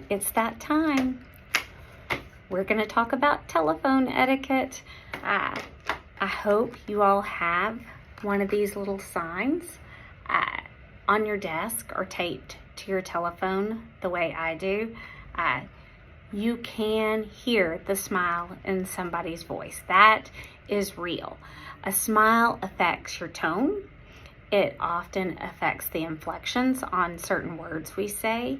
it's that time. We're going to talk about telephone etiquette. I hope you all have one of these little signs on your desk or taped to your telephone the way I do. You can hear the smile in somebody's voice. That is real. A smile affects your tone. It often affects the inflections on certain words we say.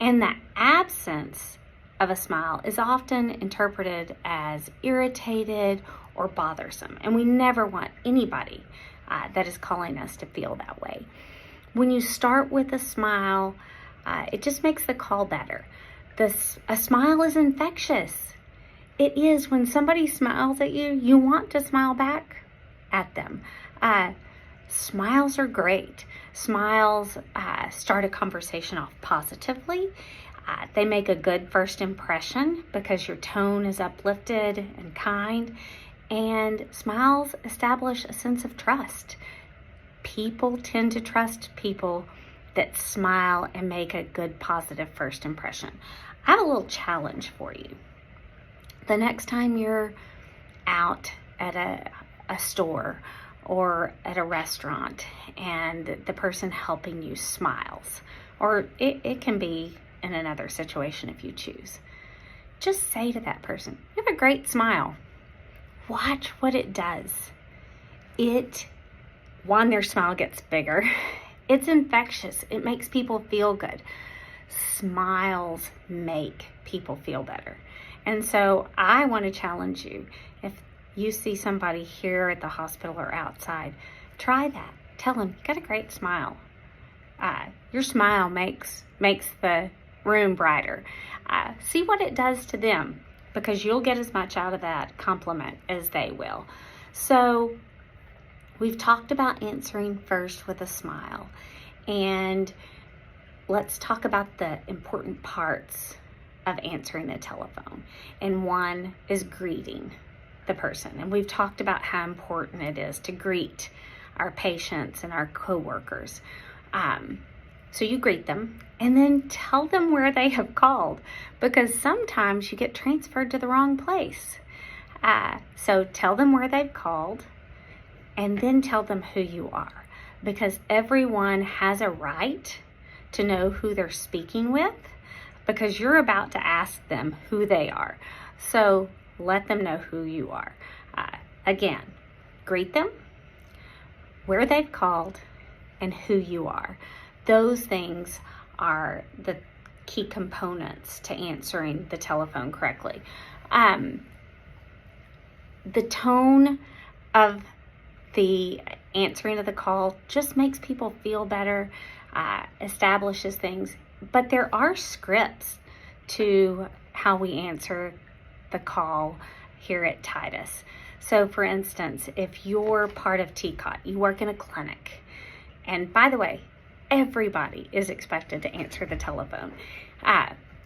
And the absence of a smile is often interpreted as irritated or bothersome. And we never want anybody that is calling us to feel that way. When you start with a smile, it just makes the call better. A smile is infectious. It is. When somebody smiles at you, you want to smile back at them. Smiles are great. Smiles start a conversation off positively. They make a good first impression because your tone is uplifted and kind. And smiles establish a sense of trust. People tend to trust people that smile and make a good positive first impression. I have a little challenge for you. The next time you're out at a store or at a restaurant and the person helping you smiles, or it can be in another situation if you choose, just say to that person, "You have a great smile." Watch what it does. Their smile gets bigger. It's infectious. It makes people feel good. Smiles make people feel better. And so I want to challenge you. If you see somebody here at the hospital or outside, try that. Tell them, "You got a great smile." Your smile makes the room brighter. See what it does to them, because you'll get as much out of that compliment as they will. So we've talked about answering first with a smile, and let's talk about the important parts of answering the telephone. And one is greeting the person. And we've talked about how important it is to greet our patients and our coworkers. So you greet them and then tell them where they have called, because sometimes you get transferred to the wrong place. So tell them where they've called and then tell them who you are, because everyone has a right to know who they're speaking with, because you're about to ask them who they are. So let them know who you are. Again, greet them, where they've called, and who you are. Those things are the key components to answering the telephone correctly. The tone of the answering of the call just makes people feel better, establishes things. But there are scripts to how we answer the call here at Titus. So for instance, if you're part of TCOT, you work in a clinic, and by the way, everybody is expected to answer the telephone.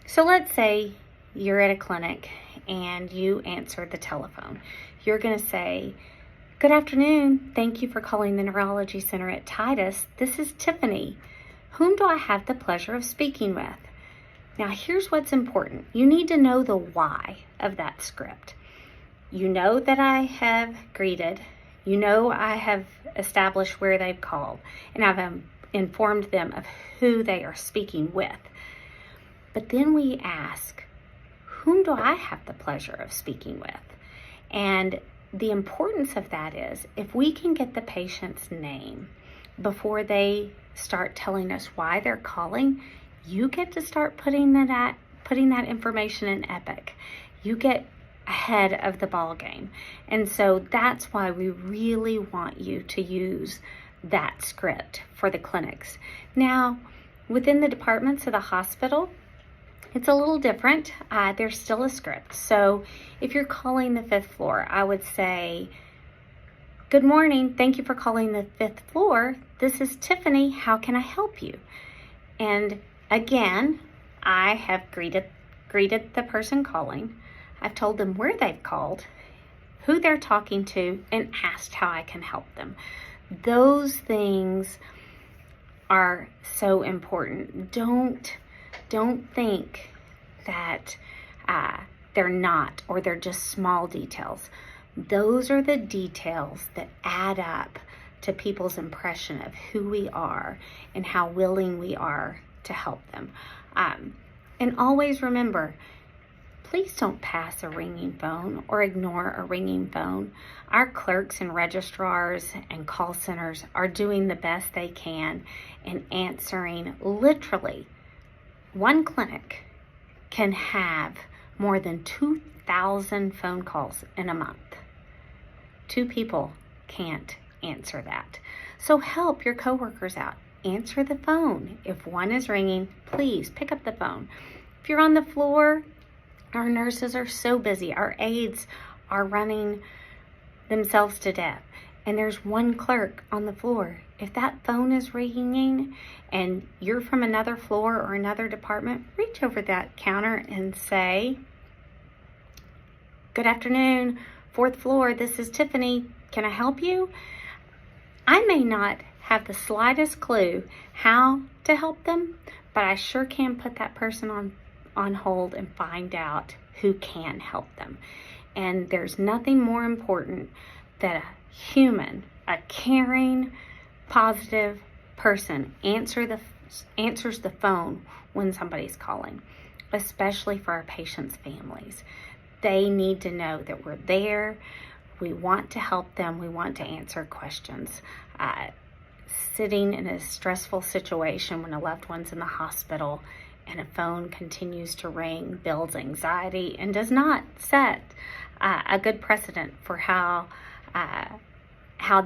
So let's say you're at a clinic and you answer the telephone. You're going to say, "Good afternoon. Thank you for calling the Neurology Center at Titus. This is Tiffany. Whom do I have the pleasure of speaking with?" Now, here's what's important. You need to know the why of that script. You know that I have greeted. You know I have established where they've called, and I've informed them of who they are speaking with. But then we ask, whom do I have the pleasure of speaking with? And the importance of that is, if we can get the patient's name before they start telling us why they're calling, you get to start putting that information in Epic. You get ahead of the ball game. And so that's why we really want you to use that script for the clinics. Now, within the departments of the hospital, it's a little different. There's still a script. So if you're calling the 5th floor, I would say, "Good morning. Thank you for calling the 5th floor. This is Tiffany. How can I help you?" And again, I have greeted the person calling. I've told them where they've called, who they're talking to, and asked how I can help them. Those things are so important. Don't think that they're not, or they're just small details. Those are the details that add up to people's impression of who we are and how willing we are to help them. And always remember, please don't pass a ringing phone or ignore a ringing phone. Our clerks and registrars and call centers are doing the best they can in answering. Literally, one clinic can have more than 2,000 phone calls in a month. 2 people can't answer that. So help your coworkers out. Answer the phone. If one is ringing, please pick up the phone. If you're on the floor, our nurses are so busy. Our aides are running themselves to death. And there's one clerk on the floor. If that phone is ringing and you're from another floor or another department, reach over that counter and say, "Good afternoon, 4th floor, this is Tiffany. Can I help you?" I may not have the slightest clue how to help them, but I sure can put that person on hold and find out who can help them. And there's nothing more important than a human, a caring, positive person answers the phone when somebody's calling, especially for our patients' families. They need to know that we're there. We want to help them. We want to answer questions. Sitting in a stressful situation when a loved one's in the hospital and a phone continues to ring builds anxiety and does not set a good precedent for how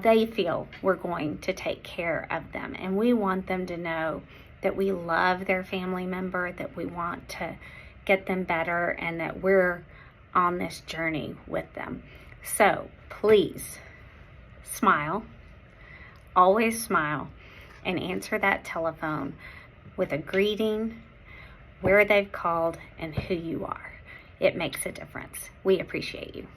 they feel we're going to take care of them. And we want them to know that we love their family member, that we want to get them better, and that we're on this journey with them. So please smile, always smile, and answer that telephone with a greeting, where they've called, and who you are. It makes a difference. We appreciate you.